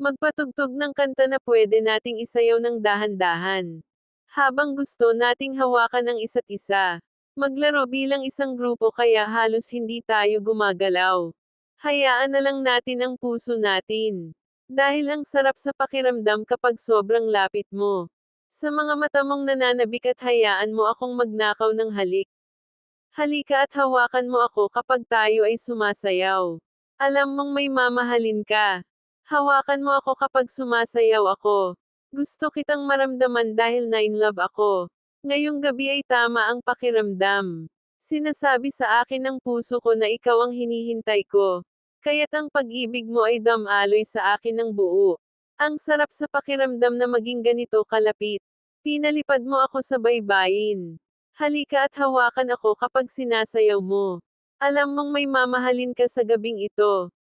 Magpatugtog ng kanta na pwede nating isayaw ng dahan-dahan. Habang gusto nating hawakan ang isa't isa. Maglaro bilang isang grupo kaya halos hindi tayo gumagalaw. Hayaan na lang natin ang puso natin. Dahil ang sarap sa pakiramdam kapag sobrang lapit mo. Sa mga mata mong nananabik at hayaan mo akong magnakaw ng halik. Halika at hawakan mo ako kapag tayo ay sumasayaw. Alam mong may mamahalin ka. Hawakan mo ako kapag sumasayaw ako. Gusto kitang maramdaman dahil na in love ako. Ngayong gabi ay tama ang pakiramdam. Sinasabi sa akin ng puso ko na ikaw ang hinihintay ko. Kaya't ang pag-ibig mo ay damaloy sa akin ng buo. Ang sarap sa pakiramdam na maging ganito kalapit. Pinalipad mo ako sa baybayin. Halika at hawakan ako kapag sinasayaw mo. Alam mong may mamahalin ka sa gabing ito.